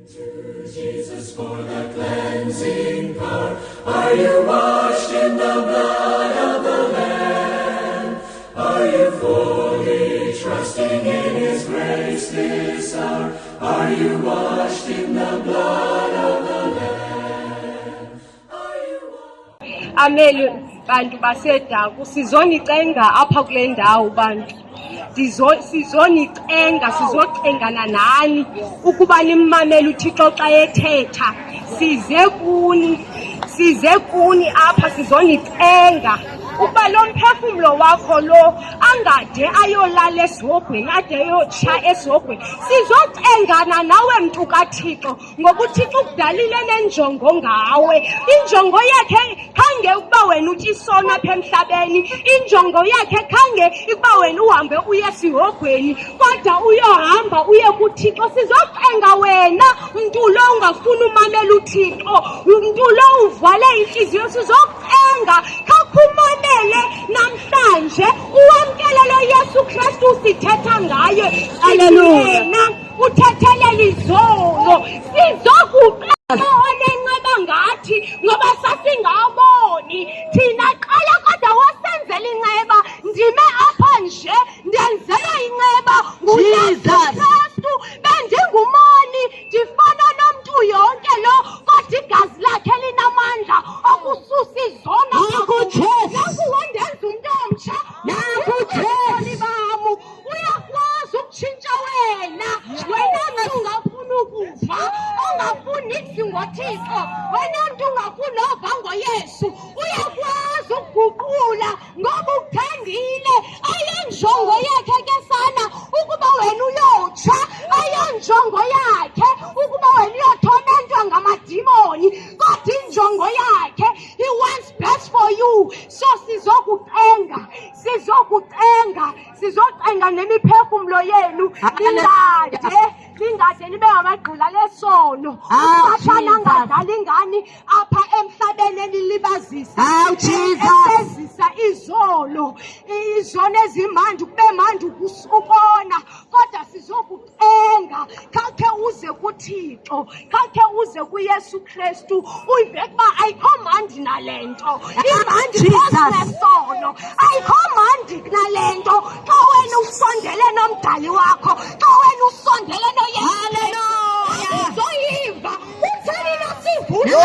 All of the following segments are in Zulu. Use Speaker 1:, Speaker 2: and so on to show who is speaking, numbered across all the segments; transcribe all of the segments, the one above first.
Speaker 1: Jesus for the cleansing power. Are you washed in the blood of the Lamb? Are you fully trusting in His grace this hour? Are you washed in the blood of the Lamb? Are you washed?
Speaker 2: Ameli bantu basedaku sizonicenga apha kule ndawo bantu. Sizocengana nani ukuba nimmamele uThixo xa ethetha. Size kuni apha sizonicenga ukuba lo mphefumlo wakho lo angade ayolala esihogweni ade yotsha esihogweni. Sizocengana nawe mntu kaThixo ngoba uThixo ukudalile nenjongo ngawe. Injongo yakhe khange ukuba wena utya isono apha emhlabeni. Injongo yakhe khange ukuba wena uhambe uye esihogweni kodwa uyohamba uye kuThixo. Sizocenga wena mntu lo ungafuni umamela uThixo, mntu lo uvale inhliziyo. Sizocenga kakhumane namhlanje uwamkele lo Yesu Kristu sithetha ngaye. Haleluya. Uthethelela izolo. Sizokuqala onenqaba ngathi ngoba sasingaboni. Thina qala kodwa wasenzela inxeba. Ndime apha nje ndenzela inxeba nguYesu Kristu. Bendingumoni ndifana nomntu yonke lo kodwa igazi lakhe linamandla okususa izona. Nakuwondenza umntu omtsha. Nakutheni bamu uyakwazi ukutshintsha wena. Wena mntu ungafuni ukufa, ungafuni niks ngoThixo, wena mntu ungafuni nova ngoYesu, uyakwazi ukuguqula ngoba uthembile. Ayonjongo yakhe ke sana ukuba wena uyotsha. Ayonjongo yakhe ukuba wena uyothonentwa ngamadimoni kodwa injongo yakhe He wants best for you. So sizocenga nemiphefumlo yenu. Lingade nibe ngamagqula lesono. Usathana angadala ingani apha emhlabeni elilibazisa. Esezisa izono ezimandi kube mandi ukubona kodwa sizokucenga. Kake uze kuThixo, kake uze kuYesu Kristu uyive kuba ayikho mandi nalento. Imandi lesono ayikho mandi nalento. Xa wena usondele nomdali wakho, xa wena usondele noYesu. Haleluya. Zoyiva uthani nasivula.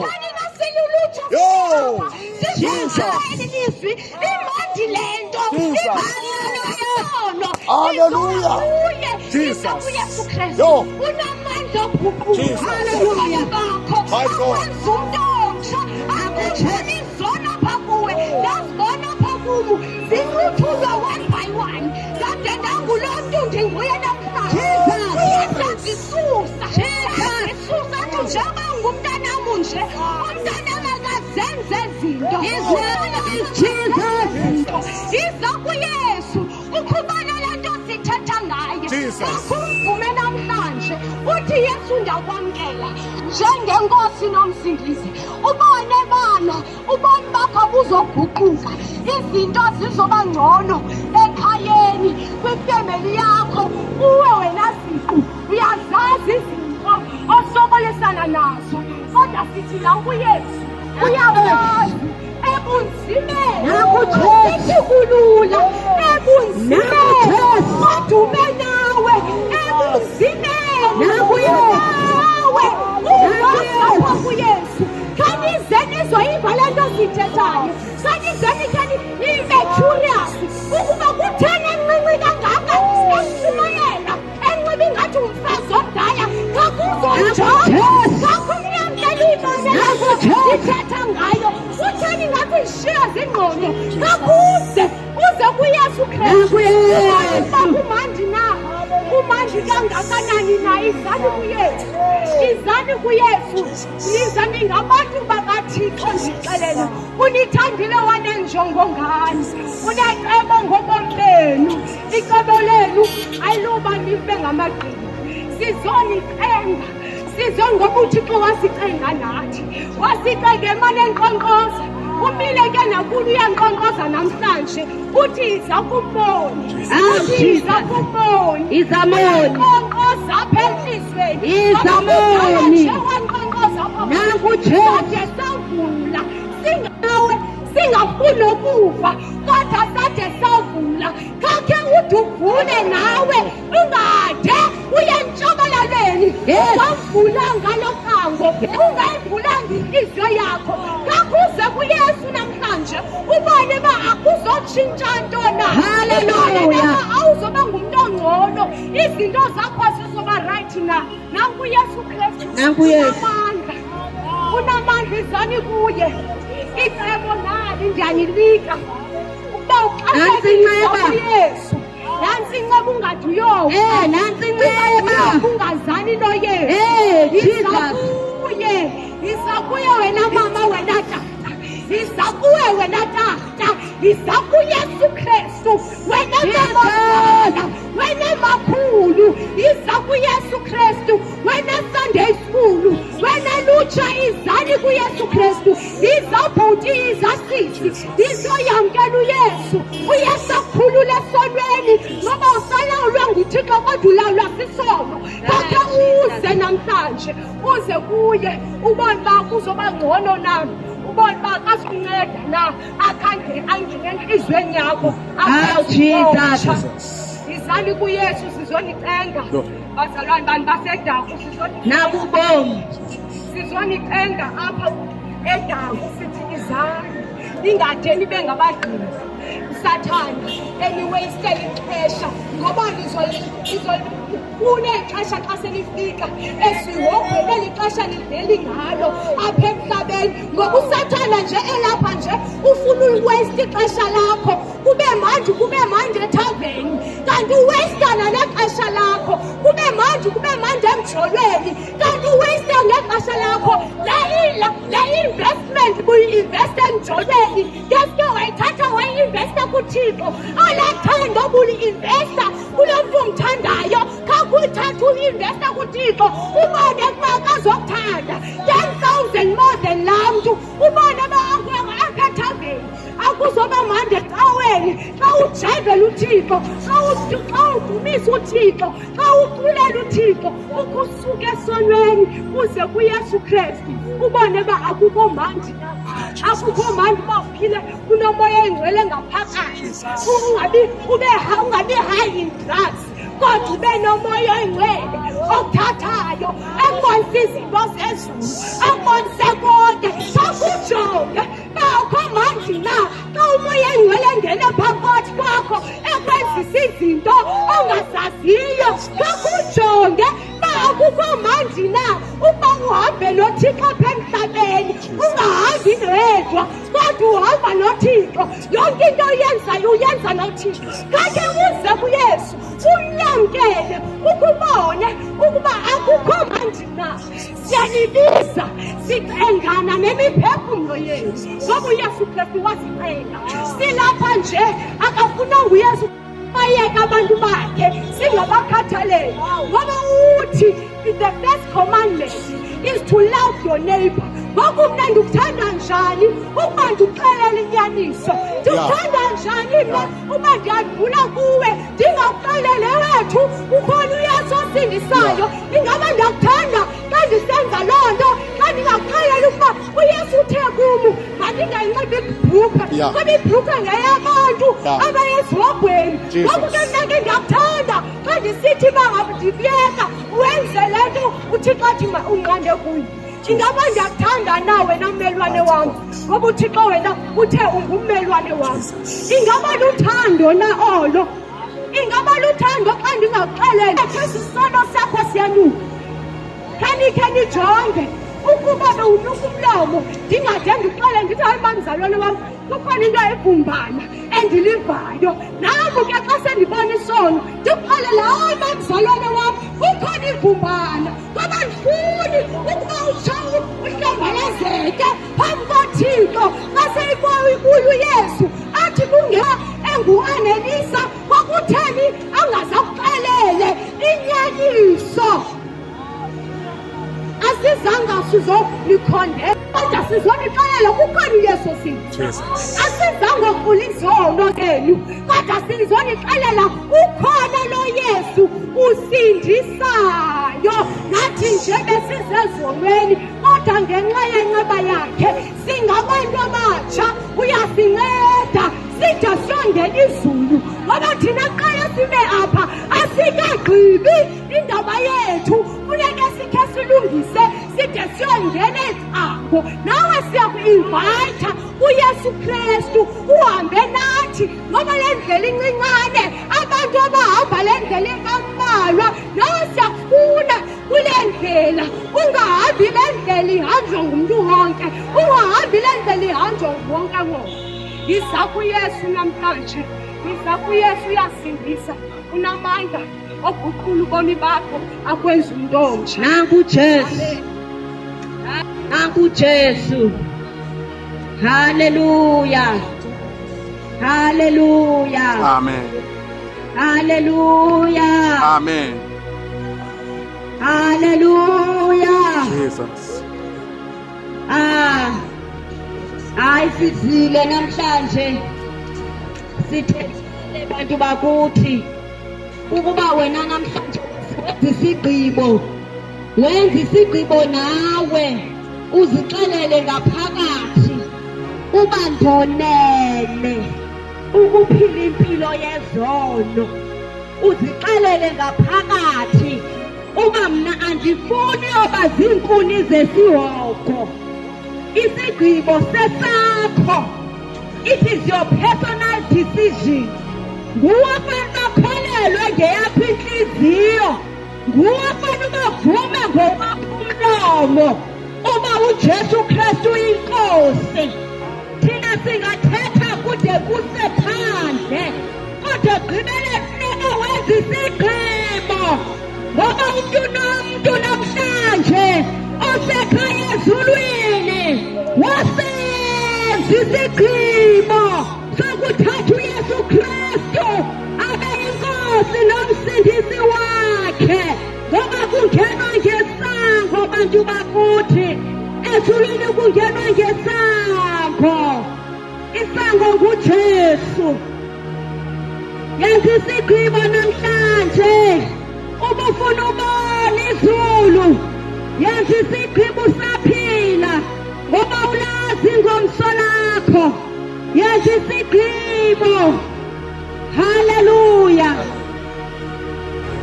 Speaker 2: Thani nasilulutsha. Sizizwe imandi lento.
Speaker 3: Haleluya.
Speaker 2: Jesus. Unamandla okukhulu. Haleluya bakho. Akwenza umntu omtsha. Akutshoni izona apha kuwe. Ndazibona apha kumu. Zicuthulwa one by one. Kade ndangulo mntu ndinguye namhlanje. Uyasazisusa. Uyasazisusa nje njengoba ngumntanam nje. Umntanam akazenze zinto. Iza kuYesu. Ukhubana le nto sithetha ngayo. Kumvume namhlanje. Uthi Yesu ndakwamkela njengenkosi nomsindisi. Ubone bana, ubomi bakho buzoguquka. Izinto zizoba ngcono ekhayeni, kwifemeli yakho. Uwe wena siqu uyazazi izinto osokolesana nazo kodwa sithi la kuYesu uyakwazi. Ebunzimeni sithi kulula. Ebunzimeni udume nawe. Ebunzimeni nawe uvaza kuYesu. Khanize nizoyiva le nto sithethayo. Khanizeni nibe curious ukuba kutheni encinci kangaka eshumayela enxiba ingathi umfazi omdala. Kakuzonjalo kakumnyamkela ibane sithetha ngayo. Utheni ngathi ishiya zingqondo. Kakuze uze kuYesu Kristu. Kumandi na kumandi kangakanani na. Izani kuYesu. Izani kuYesu. Nizani ngabantu bakaThixo. Ndixelela unithandile wanenjongo ngani. Unecebo ngobomi benu. Icebo lenu ayiluba nibe ngamagqili. Sizonicenga ngoba uThixo wasicenga nathi. Wasicenga emane enkqonkqoza. Umile ke nakulo uyankqonkqoza namhlanje. Uthi iza kumboni. Iza kumboni. Inkqonkqoza apha enhliziyweni. ezandleni
Speaker 3: Izamoni.
Speaker 2: sade savula singafuni ukufa kodwa sade savula kake uthi uvule nawe ungade uye entshokolaleni wavula ngalo khango ungayivulanga inhliziyo yakho kakuze kuyesu namhlanje ubone uba akuzotshintsha nto na.
Speaker 3: Hallelujah.
Speaker 2: Awuzoba ngumuntu ongcono izinto zakho zizoba right na. Nanku Yesu Kristu unamandla izani kuye icebo nali ndiyanilika ukuba uqaseyesu nansi inceba ungathi uyofa
Speaker 3: nansi inceba
Speaker 2: ungazani noyesu izakuye wena mama wena tata izakuwe wena tata izakuyesu Kristu wena mama wena makhulu izakuyesu Kristu wena Sunday school wena lutsha izani kuyesu Kristu izabhuti izasisi izoyamkela uyesu uyesu akhulule esonweni ngoba usalawulwa nguthixo kodwa ulawulwa sisono kake uze namhlanje uze kuye ubone uba kuzoba ngcono nami ubone uba kasinceda na akhange angene enhliziyweni yakho
Speaker 3: Jesus.
Speaker 2: izani kuyesu sizonicenga bazalwane bani basedaku
Speaker 3: nakubomi
Speaker 2: sizonicenga apha edaku sithi izani ingade nibe ngabagqili usathana eniwastele ixesha ngoba nizolifuna ixesha xa selifika esihogweni eli xesha liveli ngalo apha emhlabeni ngoba usathana nje elapha nje ufuna uliwaste ixesha lakho kube mandi ethaveni kanti uwastana nexesha lakho kube mandi emjolweni kanti uwaste ngexesha lakho la investment buyi-investe emjolweni ngeske wayithatha wayi-investa kuthixo alathando buli-investa kulo mntu umthandayo kakuyithatha uyi-investa kuthixo ubone kuba kazokuthanda 10,000 more than laa mntu ubone aphethaveni akuzoba mandi ecaweni xa ujayivela uthixo xa udumisa uthixo xa uculela uthixo ukusuka esonweni uze kuyesu Kristu ubone uba akukho mandi uba uphile unomoya engcwele ngaphakathi ungabi high in drugs kodwa ube nomoya engcwele okuthathayo ekubonisa izinto zezulu akubonise konke sakujonge bakho mandi na xa umoya engcwele engene phakathi kwakho ekwenzisa izinto ongazaziyo kakujonge akukho mandi na uba uhambe nothixo apha emhlabeni ungahambi wedwa kodwa uhamba nothixo yonke into uyenza nothixo kake uze kuyesu unyamkele ukubone ukuba akukho mandi na siyanibiza sicengana nemiphefumlo yethu ngoba uyesu Kristu wasicenga silapha nje akafuna uyesu ayeka abantu bakhe singabakhathaleli ngoba uthi the first commandment is to love your neighbor ngoku mna ndikuthanda njani ukuba ndikuxelela inyaniso ndikuthanda njani mna uba ndiyadlula kuwe ndingakuxelele wethu ukhona uyesu osindisayo ingaba ndiyakuthanda xa ndisenza loo nto xa ndingakuxelela ukuba uyesu uthe kumu mandingayinxibi ibhrukhwe ngoba ibhrukhwe ngeyabantu abayezihogweni ngoku ke mna ke ndiyakuthanda xa ndisithi bangabe ndikuyeka wenze le nto uthixo athi unqande kuyo ingaba ndiyakuthanda na wena mmelwane wam ngoba uthixo wena uthe ungummelwane wam ingaba luthando na olo ingaba luthando xa ndingakuxeleli isisono sakho siyanuka khanikhe nijonge ukuba bewunuka umlomo ndingade ndixele ndithi hayi mamzalwane wam kukhona into ebumbana endilivayo namu ke xa sendibona isono ndikuxelela hayi mamzalwane wam kukhona ibumbana ngoba ndifuni ukuba utshawo uhlambelezeke phambi kothixo xa seyibuya uyesu athi engu-Anelisa kwakutheni angazakuxelele inyaniso asizanga sizonikhondela kodwa sizonixelela kukhona uyesu sithi asizanga kufuna izono zenu kodwa sizonixelela ukhona lo yesu usindisayo sisezonweni kodwa ngenxa yenqaba yakhe singabantu abatsha uyasinceda side siyongena izulu ngoba thina qala sibe apha asikagqibi indaba yethu funeke sikhe silungise side siyongena ezabo nawe siyaku-invayitha uyesu kristu uhambe nathi ngoba le ndlela incincane abantu abahamba le ndlela embalwa nawe siyakufuna kule ndlela ungahambi le ndlela ihanjwa ngumntu wonke ungahambi le ndlela ihanjwa wonke wonke yiza kuyesu namhlanje yiza kuyesu uyasindisa unamandla oguqula ubomi bakho akwenza umntu omtsha
Speaker 3: nanku Jesu nanku Jesu haleluya haleluya
Speaker 4: Amen.
Speaker 3: haleluya
Speaker 4: Amen.
Speaker 3: haleluya
Speaker 4: Jesus.
Speaker 3: hayi sizile namhlanje sithethele bantu bakuthi ukuba wena namhlanje wenza isigqibo nawe uzixelele ngaphakathi ubandonele ukuphila impilo yezono uzixelele ngaphakathi uba mna andifuni oba ziinkuni zesihogo isigqibo sesakho it is your personal decision nguwe fanele ukholelwe ngeyakho inhliziyo nguwe fanele ubavume ngokwakho umlomo uba uJesu Kristu uyinkosi thina singathetha kude kuse phandle kodwa gqibele funeka wenza isigqibo ngoba umntu nomntu namhlanje osekhaya ezulwini wasenza isigqibo sokuthatha uYesu Kristu abe yinkosi nomsindisi wakhe ngoba kungenwa ngesango bantu bakuthi ezulwini kungenwa ngesango isango nguJesu yenza isigqibo namhlanje ubufuna ubona izulu yenza isigqibo usaphila ngoba ulazi ngomso lakho yenza isigqibo haleluya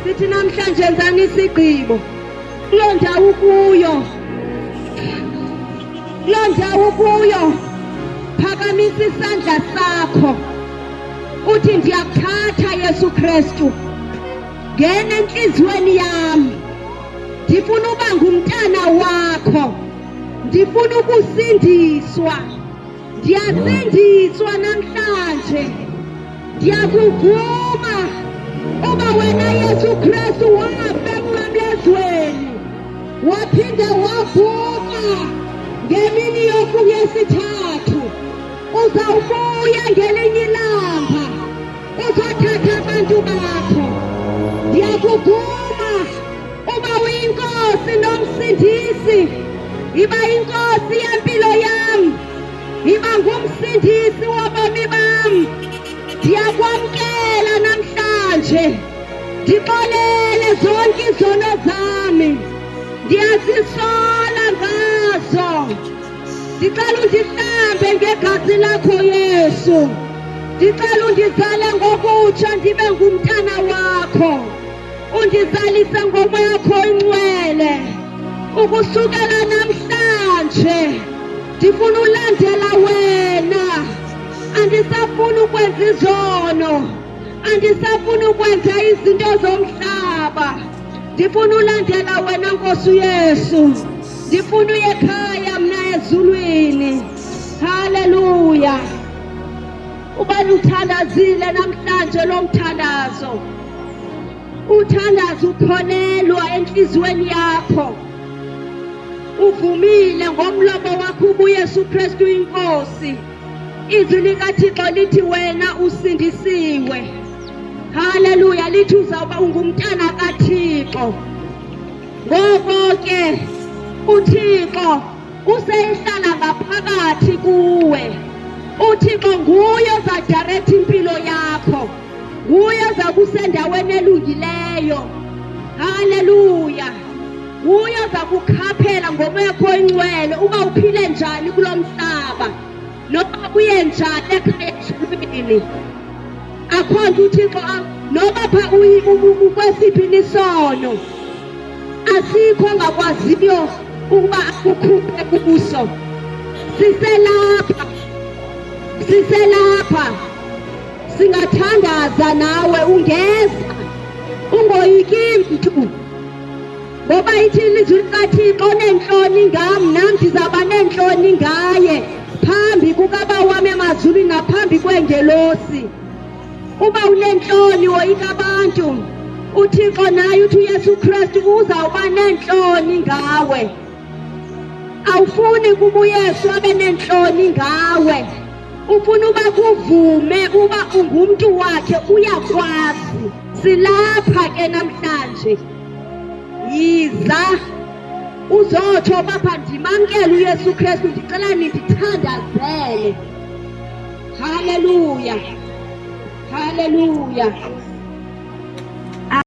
Speaker 3: sithi namhlanje yenzani isigqibo kuloo ndawo ukuyo phakamisa isandla sakho uthi ndiyakuthatha Yesu Kristu ngena enhliziyweni yami ndifuna uba ngumntana wakho ndifuna ukusindiswa ndiyasindiswa namhlanje ndiyakuvuma uba wena Yesu Kristu wafa emnqamlezweni waphinde wavuka ngemini yesithathu uzawubuya ngelinye ilanga uzothatha abantu bakho ndiyakuvuma uba uyinkosi nomsindisi iba inkosi yempilo yami iba ngumsindisi wobomi bami ndiyakwamkela namhlanje ndixolele zonke izono zami ndiyazisola ngazo ndicela undihlambe ngegazi lakho Yesu ndicela undizale ngokutsha ndibe ngumntana wakho undizalise ngomoya wakho ingcwele ukusukela namhlanje ndifuna ulandela wena andisafuni ukwenza izono andisafuni ukwenza izinto zomhlaba ndifuna ulandela wena Nkosi Yesu ndifuna uye ekhaya mna ezulwini haleluya ubani uthandazile namhlanje lo mthandazo uthandaza ukholelwa enhliziyweni yakho uvumile ngomlomo wakho uYesu Kristu inkosi izwi likaThixo lithi wena usindisiwe haleluya lithi uzawuba ungumntana kaThixo ngoko ke uThixo useyihlala ngaphakathi kuwe uThixo nguye ozadirect impilo yakho nguye ozakusendaweni elungileyo haleluya uyoza kukhaphela ngomoya wakho oyingcwele uba uphile njani kulo mhlaba noma uye njani ekhaya ezulwini. Akho nto uThixo noba pha ukwesiphi isono asikho ngakwaziyo ukuba akukhuphe kuso. Siselapha singathandaza nawe ungeza ungoyiki mntu ngoba ithi ilizwi likaThixo nenhloni ngam nam ndizawuba nenhloni ngaye phambi kukaba wami emazulwini naphambi kwengelosi. Uba unenhloni woyika abantu uThixo naye uthi uYesu Kristu uzawuba nenhloni ngawe. Awufuni kuba uYesu abe nenhloni ngawe, ufuna uba kuvume uba ungumntu wakhe uyakwazi. Silapha ke namhlanje, yiza uzotsho bapha ndimamkele uYesu Kristu, ndicela nindithandazele. Haleluya, haleluya.